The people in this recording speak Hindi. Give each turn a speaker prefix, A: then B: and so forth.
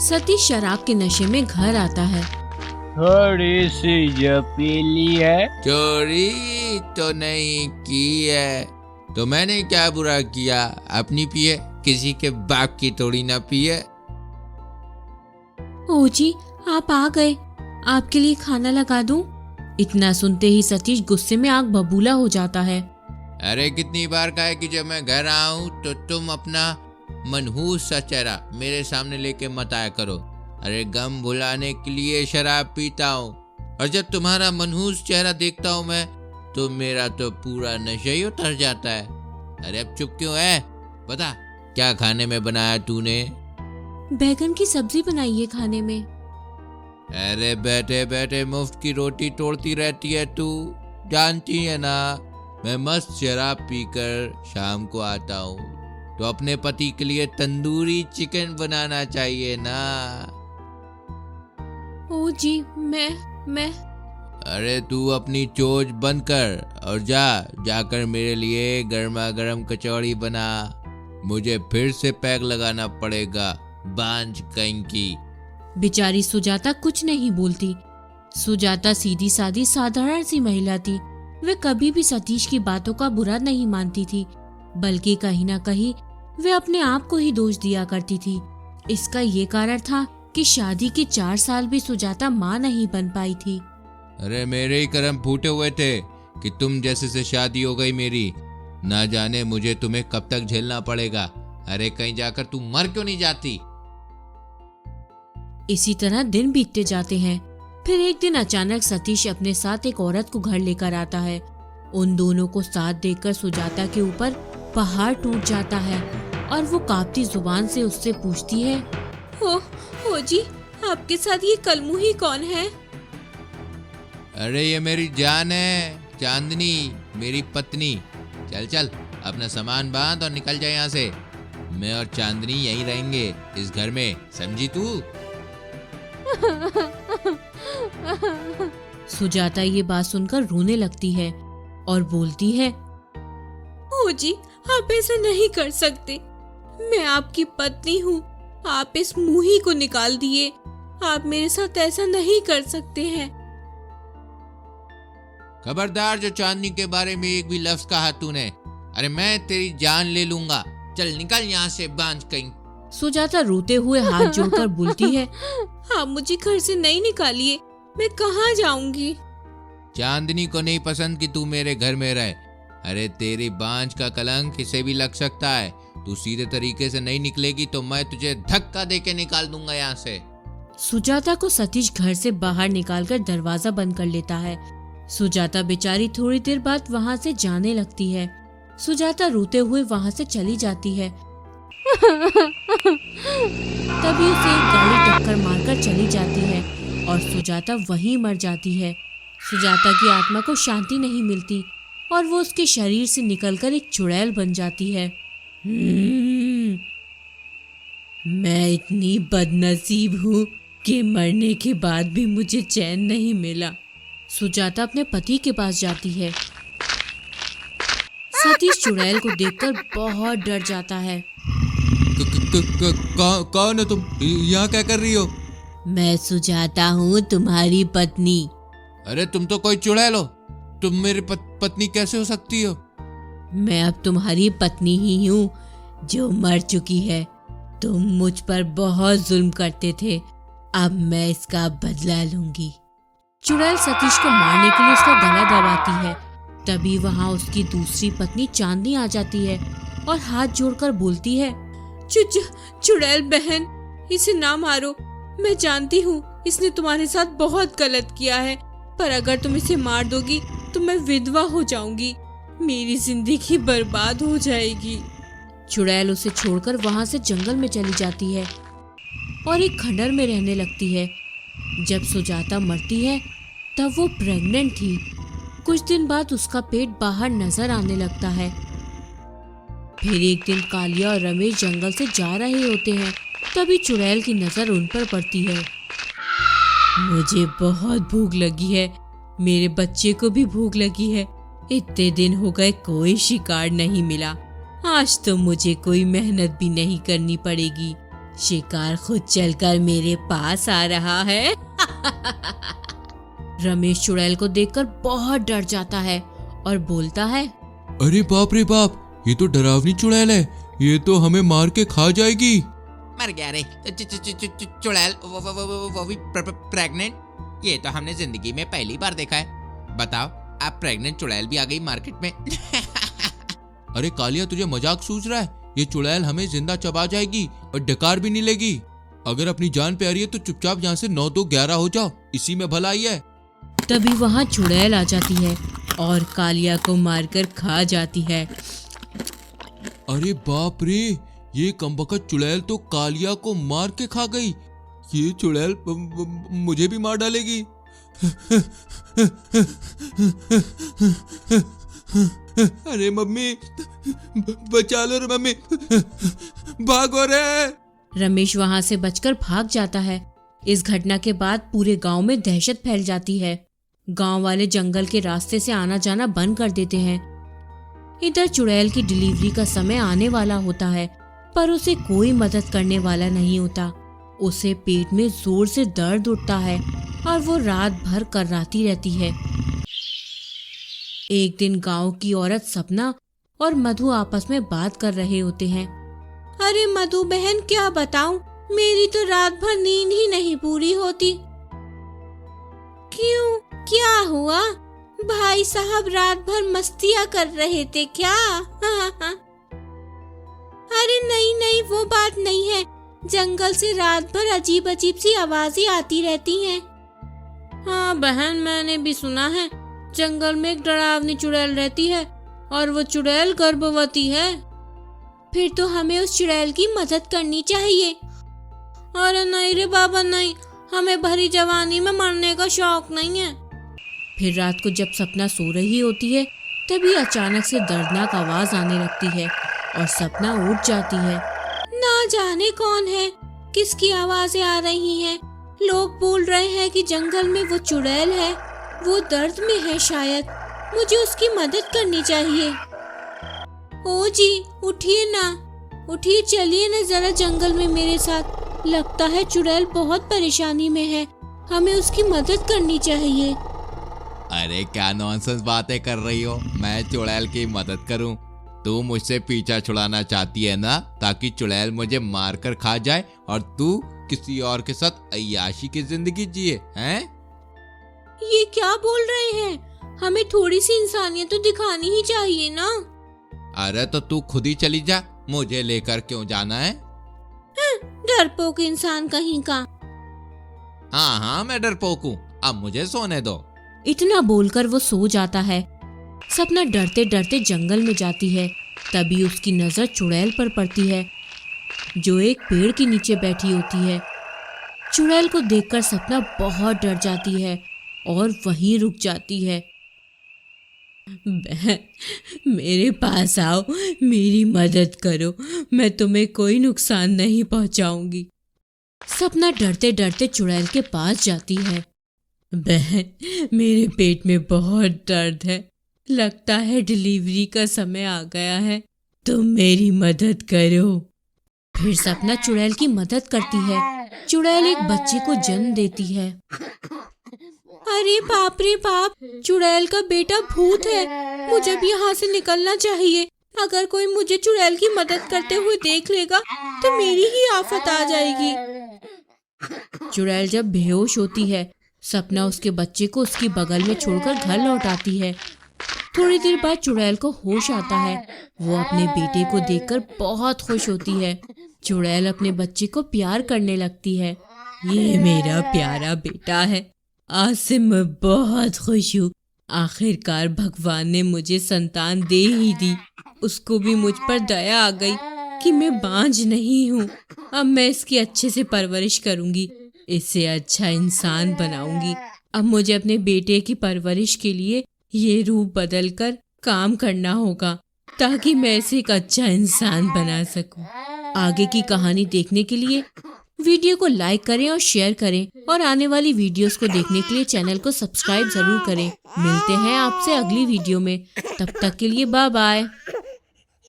A: सतीश शराब के नशे में घर आता है।
B: थोड़ी सी जो पी ली है।
C: चोरी तो नहीं की है, तो मैंने क्या बुरा किया? अपनी पिए, किसी के बाप की थोड़ी ना पिए।
A: ओ जी, आप आ गए, आपके लिए खाना लगा दूं? इतना सुनते ही सतीश गुस्से में आग बबूला हो जाता है।
C: अरे कितनी बार कहा है कि जब मैं घर आऊं तो तुम अपना मनहूस सा चेहरा मेरे सामने लेके मत आया करो। अरे गम भुलाने के लिए शराब पीता हूँ, और जब तुम्हारा मनहूस चेहरा देखता हूँ मैं, तो मेरा तो पूरा नशा ही उतर जाता है। अरे अब चुप क्यों है? बता, क्या खाने में बनाया तूने?
A: बैगन की सब्जी बनाई है खाने में।
C: अरे बैठे बैठे मुफ्त की रोटी तोड़ती रहती है तू। जानती है ना, मैं मस्त शराब पीकर शाम को आता हूँ, तो अपने पति के लिए तंदूरी चिकन बनाना चाहिए ना।
A: ओ जी, मैं
C: अरे तू अपनी चोंच बंद कर और जाकर मेरे लिए गर्मा गर्म कचौड़ी बना। मुझे फिर से पैक लगाना पड़ेगा, बांझ कहीं की।
A: बेचारी सुजाता कुछ नहीं बोलती। सुजाता सीधी सादी साधारण सी महिला थी। वे कभी भी सतीश की बातों का बुरा नहीं मानती थी, बल्कि कहीं ना कहीं वे अपने आप को ही दोष दिया करती थी। इसका ये कारण था कि शादी के 4 साल भी सुजाता माँ नहीं बन पाई थी।
C: अरे मेरे ही कर्म फूटे हुए थे कि तुम जैसे से शादी हो गई मेरी। ना जाने मुझे तुम्हें कब तक झेलना पड़ेगा। अरे कहीं जाकर तू मर क्यों नहीं जाती?
A: इसी तरह दिन बीतते जाते हैं। फिर एक दिन अचानक सतीश अपने साथ एक औरत को घर लेकर आता है। उन दोनों को साथ देखकर सुजाता के ऊपर पहाड़ टूट जाता है और वो कांपती जुबान से उससे पूछती है, ओ जी, आपके साथ ये कलमुही कौन है?
C: अरे ये मेरी जान है, चांदनी, मेरी पत्नी। चल चल, अपना सामान बांध और निकल जाए यहाँ से। मैं और चांदनी यहीं रहेंगे इस घर में, समझी तू?
A: सुजाता ये बात सुनकर रोने लगती है और बोलती है, ओ जी, आप ऐसा नहीं कर सकते। मैं आपकी पत्नी हूँ। आप इस मुही को निकाल दिए। आप मेरे साथ ऐसा नहीं कर सकते हैं।
C: खबरदार जो चांदनी के बारे में एक भी लफ्ज कहा तूने, अरे मैं तेरी जान ले लूंगा। चल निकल यहाँ से, बांझ कहीं।
A: सुजाता रोते हुए हाथ जोड़कर बोलती है, आप मुझे घर से नहीं निकालिए, मैं कहाँ जाऊंगी?
C: चांदनी को नहीं पसंद कि तू मेरे घर में रहे। अरे तेरी बांझ का कलंक किसे भी लग सकता है। तू सीधे तरीके से नहीं निकलेगी तो मैं तुझे धक्का देके निकाल दूंगा यहाँ से।
A: सुजाता को सतीश घर से बाहर निकालकर दरवाजा बंद कर लेता है। सुजाता बेचारी थोड़ी देर बाद वहाँ से जाने लगती है। सुजाता रोते हुए वहाँ से चली जाती है। तभी उसे एक गाड़ी टक्कर मारकर चली जाती है और सुजाता वहीं मर जाती है। सुजाता की आत्मा को शांति नहीं मिलती और वो उसके शरीर से निकलकर एक चुड़ैल बन जाती है। मैं इतनी बदनसीब हूँ कि मरने के बाद भी मुझे चैन नहीं मिला। सुजाता अपने पति के पास जाती है। सतीश चुड़ैल को देखकर बहुत डर जाता है।
C: कौन हो तुम? यहाँ क्या कर रही हो?
A: मैं सुजाता हूँ, तुम्हारी पत्नी।
C: अरे तुम तो कोई चुड़ैल हो, तुम मेरी पत्नी कैसे हो सकती हो?
A: मैं अब तुम्हारी पत्नी ही हूँ जो मर चुकी है। तुम मुझ पर बहुत जुल्म करते थे, अब मैं इसका बदला लूंगी। चुड़ैल सतीश को मारने के लिए उसका गला दबाती है। तभी वहाँ उसकी दूसरी पत्नी चांदनी आ जाती है और हाथ जोड़कर बोलती है, चुड़ैल बहन, इसे ना मारो। मैं जानती हूँ इसने तुम्हारे साथ बहुत गलत किया है, पर अगर तुम इसे मार दोगी तो मैं विधवा हो जाऊंगी, मेरी जिंदगी बर्बाद हो जाएगी। चुड़ैल उसे छोड़कर वहाँ से जंगल में चली जाती है और एक खंडर में रहने लगती है। जब सुजाता मरती है तब वो प्रेग्नेंट थी। कुछ दिन बाद उसका पेट बाहर नजर आने लगता है। फिर एक दिन कालिया और रमेश जंगल से जा रहे होते हैं। तभी चुड़ैल की नजर उन पर पड़ती है। मुझे बहुत भूख लगी है, मेरे बच्चे को भी भूख लगी है। इतने दिन हो गए कोई शिकार नहीं मिला, आज तो मुझे कोई मेहनत भी नहीं करनी पड़ेगी। शिकार खुद चलकर मेरे पास आ रहा है। रमेश चुड़ैल को देखकर बहुत डर जाता है और बोलता है,
D: अरे बाप रे बाप, ये तो डरावनी चुड़ैल है, ये तो हमें मार के खा जाएगी।
C: मर गया रे चुड़ैल, वो भी प्रेग्नेंट। ये तो हमने जिंदगी में पहली बार देखा है। बताओ, आप प्रेग्नेंट चुड़ैल भी आ गई मार्केट में।
D: अरे कालिया, तुझे मजाक सूझ रहा है? ये चुड़ैल हमें जिंदा चबा जाएगी और डकार भी नहीं लेगी। अगर अपनी जान प्यारी है तो चुपचाप यहाँ से 9-2-11 हो जाओ, इसी में भलाई है।
A: तभी वहाँ चुड़ैल आ जाती है और कालिया को मारकर खा जाती है।
D: अरे बाप रे, ये कमबख्त चुड़ैल तो कालिया को मार के खा गई। ये चुड़ैल मुझे भी मार डालेगी। अरे मम्मी, बचा लो रे मम्मी, भागो रे।
A: रमेश वहाँ से बचकर भाग जाता है। इस घटना के बाद पूरे गांव में दहशत फैल जाती है। गांव वाले जंगल के रास्ते से आना जाना बंद कर देते हैं। इधर चुड़ैल की डिलीवरी का समय आने वाला होता है, पर उसे कोई मदद करने वाला नहीं होता। उसे पेट में जोर से दर्द उठता है और वो रात भर कर्राती रहती है। एक दिन गांव की औरत सपना और मधु आपस में बात कर रहे होते हैं। अरे मधु बहन, क्या बताऊं, मेरी तो रात भर नींद ही नहीं पूरी होती। क्यों, क्या हुआ? भाई साहब रात भर मस्तियाँ कर रहे थे क्या? अरे नहीं नहीं, वो बात नहीं है। जंगल से रात भर अजीब अजीब सी आवाजें आती रहती हैं। हाँ बहन, मैंने भी सुना है जंगल में एक डरावनी चुड़ैल रहती है और वो चुड़ैल गर्भवती है। फिर तो हमें उस चुड़ैल की मदद करनी चाहिए। अरे नहीं रे बाबा नहीं, हमें भरी जवानी में मरने का शौक नहीं है। फिर रात को जब सपना सो रही होती है, तभी अचानक से दर्दनाक आवाज आने लगती है और सपना उठ जाती है। ना जाने कौन है, किसकी आवाजें आ रही हैं। लोग बोल रहे हैं कि जंगल में वो चुड़ैल है, वो दर्द में है शायद, मुझे उसकी मदद करनी चाहिए। ओ जी, उठिए ना, उठिए, चलिए ना जरा जंगल में मेरे साथ। लगता है चुड़ैल बहुत परेशानी में है, हमें उसकी मदद करनी चाहिए।
C: अरे क्या नॉनसेंस बातें कर रही हो? मैं चुड़ैल की मदद करूं? तू मुझसे पीछा छुड़ाना चाहती है ना, ताकि चुड़ैल मुझे मारकर खा जाए और तू किसी और के साथ अय्याशी की जिंदगी जिए, हैं?
A: ये क्या बोल रहे हैं? हमें थोड़ी सी इंसानियत तो दिखानी ही चाहिए ना।
C: अरे तो तू खुद ही चली जा, मुझे लेकर क्यों जाना है?
A: डरपोक इंसान कहीं का।
C: हाँ हाँ, मैं डरपोक हूँ, अब मुझे सोने दो।
A: इतना बोलकर वो सो जाता है। सपना डरते डरते जंगल में जाती है। तभी उसकी नजर चुड़ैल पर पड़ती है, जो एक पेड़ के नीचे बैठी होती है। चुड़ैल को देखकर सपना बहुत डर जाती है और वहीं रुक जाती है। बहन, मेरे पास आओ, मेरी मदद करो, मैं तुम्हें कोई नुकसान नहीं पहुंचाऊंगी। सपना डरते डरते चुड़ैल के पास जाती है। बहन, मेरे पेट में बहुत दर्द है, लगता है डिलीवरी का समय आ गया है, तुम मेरी मदद करो। फिर सपना चुड़ैल की मदद करती है। चुड़ैल एक बच्चे को जन्म देती है। अरे बाप रे बाप, चुड़ैल का बेटा भूत है, मुझे भी यहाँ से निकलना चाहिए। अगर कोई मुझे चुड़ैल की मदद करते हुए देख लेगा तो मेरी ही आफत आ जाएगी। चुड़ैल जब बेहोश होती है, सपना उसके बच्चे को उसकी बगल में छोड़कर घर लौट आती है। थोड़ी देर बाद चुड़ैल को होश आता है। वो अपने बेटे को देखकर बहुत खुश होती है। चुड़ैल अपने बच्चे को प्यार करने लगती है। ये मेरा प्यारा बेटा है, आज से मैं बहुत खुश हूँ। आखिरकार भगवान ने मुझे संतान दे ही दी। उसको भी मुझ पर दया आ गई कि मैं बांझ नहीं हूँ। अब मैं इसकी अच्छे से परवरिश करूँगी, इसे अच्छा इंसान बनाऊंगी। अब मुझे अपने बेटे की परवरिश के लिए ये रूप बदलकर काम करना होगा, ताकि मैं इसे एक अच्छा इंसान बना सकूं। आगे की कहानी देखने के लिए वीडियो को लाइक करें और शेयर करें, और आने वाली वीडियोस को देखने के लिए चैनल को सब्सक्राइब जरूर करें। मिलते हैं आपसे अगली वीडियो में, तब तक के लिए बाय बाय।